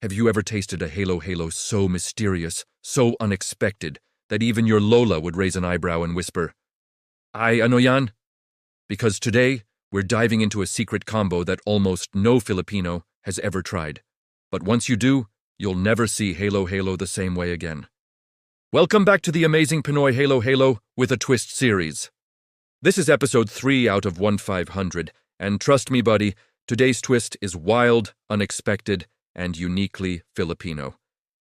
Have you ever tasted a Halo-Halo so mysterious, so unexpected, that even your Lola would raise an eyebrow and whisper, "Ay, ano yan?" Because today, we're diving into a secret combo that almost no Filipino has ever tried. But once you do, you'll never see Halo-Halo the same way again. Welcome back to the Amazing Pinoy Halo-Halo with a Twist series. This is episode 3 out of 1500, and trust me, buddy, today's twist is wild, unexpected, and uniquely Filipino.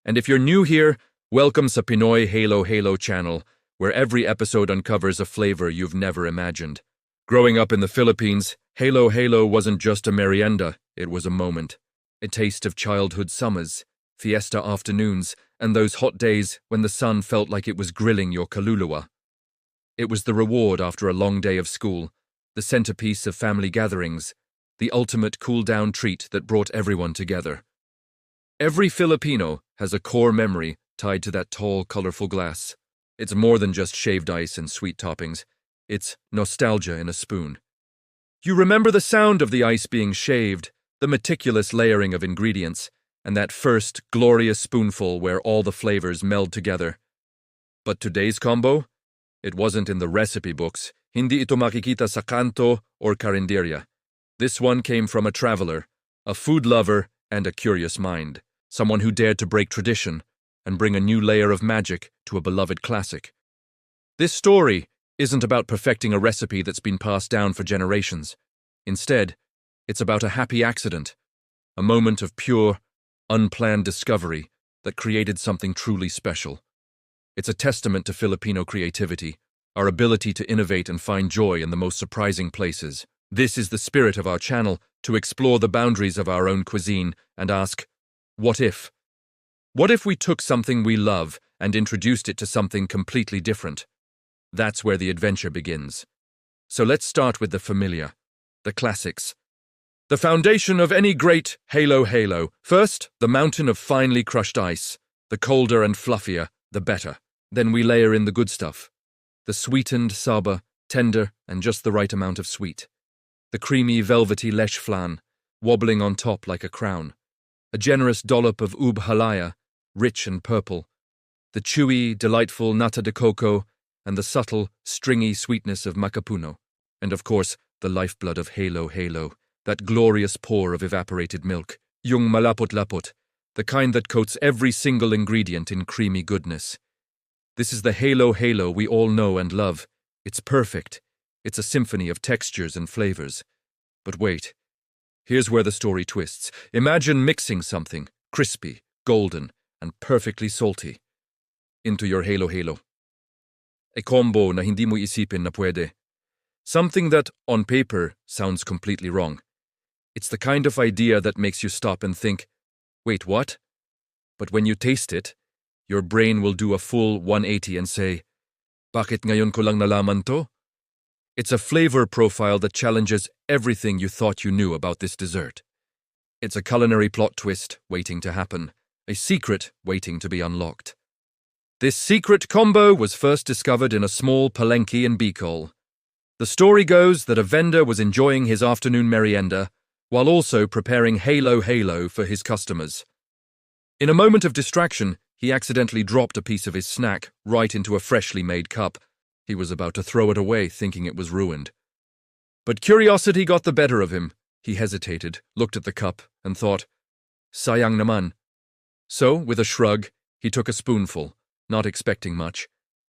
And if you're new here, welcome sa Pinoy Halo-Halo channel, where every episode uncovers a flavor you've never imagined. Growing up in the Philippines, Halo-Halo wasn't just a merienda, it was a moment. A taste of childhood summers, fiesta afternoons, and those hot days when the sun felt like it was grilling your kaluluwa. It was the reward after a long day of school, the centerpiece of family gatherings, the ultimate cool-down treat that brought everyone together. Every Filipino has a core memory tied to that tall, colorful glass. It's more than just shaved ice and sweet toppings. It's nostalgia in a spoon. You remember the sound of the ice being shaved, the meticulous layering of ingredients, and that first glorious spoonful where all the flavors meld together. But today's combo? It wasn't in the recipe books. Hindi ito makikita sa kanto or karinderya. This one came from a traveler, a food lover, and a curious mind. Someone who dared to break tradition and bring a new layer of magic to a beloved classic. This story isn't about perfecting a recipe that's been passed down for generations. Instead, it's about a happy accident, a moment of pure, unplanned discovery that created something truly special. It's a testament to Filipino creativity, our ability to innovate and find joy in the most surprising places. This is the spirit of our channel, to explore the boundaries of our own cuisine and ask, what if? What if we took something we love and introduced it to something completely different? That's where the adventure begins. So let's start with the familiar, the classics. The foundation of any great Halo-Halo. First, the mountain of finely crushed ice. The colder and fluffier, the better. Then we layer in the good stuff. The sweetened saba, tender and just the right amount of sweet. The creamy, velvety lech flan, wobbling on top like a crown. A generous dollop of ube halaya, rich and purple. The chewy, delightful nata de coco, and the subtle, stringy sweetness of macapuno. And of course, the lifeblood of Halo-Halo, that glorious pour of evaporated milk, yung malapot-lapot, the kind that coats every single ingredient in creamy goodness. This is the Halo-Halo we all know and love. It's perfect. It's a symphony of textures and flavors. But wait. Here's where the story twists. Imagine mixing something crispy, golden, and perfectly salty into your Halo-Halo. A combo na hindi mo isipin na pwede. Something that, on paper, sounds completely wrong. It's the kind of idea that makes you stop and think, wait, what? But when you taste it, your brain will do a full 180 and say, bakit ngayon ko lang nalaman to? It's a flavor profile that challenges everything you thought you knew about this dessert. It's a culinary plot twist waiting to happen, a secret waiting to be unlocked. This secret combo was first discovered in a small palenque in Bicol. The story goes that a vendor was enjoying his afternoon merienda while also preparing Halo-Halo for his customers. In a moment of distraction, he accidentally dropped a piece of his snack right into a freshly made cup. He was about to throw it away, thinking it was ruined. But curiosity got the better of him. He hesitated, looked at the cup, and thought, sayang naman. So, with a shrug, he took a spoonful, not expecting much,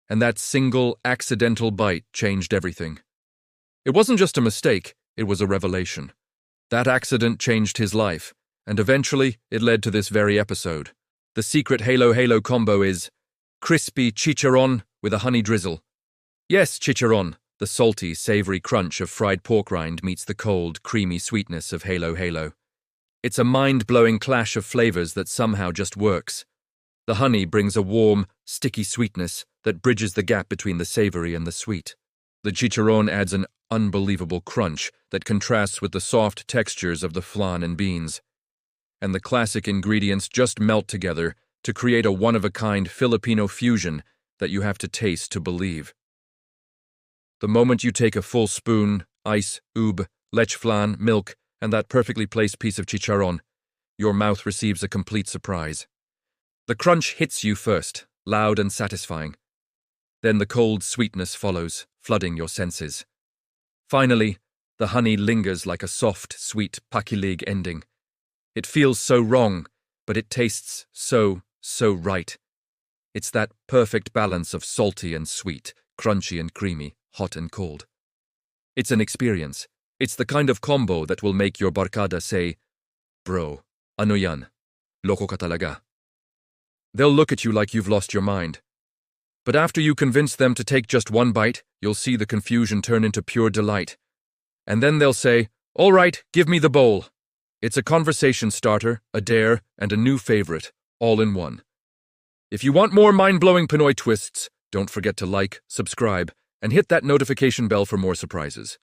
and that single, accidental bite changed everything. It wasn't just a mistake, it was a revelation. That accident changed his life, and eventually it led to this very episode. The secret Halo-Halo combo is crispy chicharon with a honey drizzle. Yes, chicharon, the salty, savory crunch of fried pork rind meets the cold, creamy sweetness of Halo-Halo. It's a mind-blowing clash of flavors that somehow just works. The honey brings a warm, sticky sweetness that bridges the gap between the savory and the sweet. The chicharon adds an unbelievable crunch that contrasts with the soft textures of the flan and beans. And the classic ingredients just melt together to create a one-of-a-kind Filipino fusion that you have to taste to believe. The moment you take a full spoon, ice, ube, lech flan, milk, and that perfectly placed piece of chicharon, your mouth receives a complete surprise. The crunch hits you first, loud and satisfying. Then the cold sweetness follows, flooding your senses. Finally, the honey lingers like a soft, sweet pakilig ending. It feels so wrong, but it tastes so right. It's that perfect balance of salty and sweet, crunchy and creamy, hot and cold. It's an experience. It's the kind of combo that will make your barkada say, "Bro, ano yan? Loko ka talaga." They'll look at you like you've lost your mind. But after you convince them to take just one bite, you'll see the confusion turn into pure delight. And then they'll say, "All right, give me the bowl." It's a conversation starter, a dare, and a new favorite, all in one. If you want more mind-blowing Pinoy twists, don't forget to like, subscribe, and hit that notification bell for more surprises.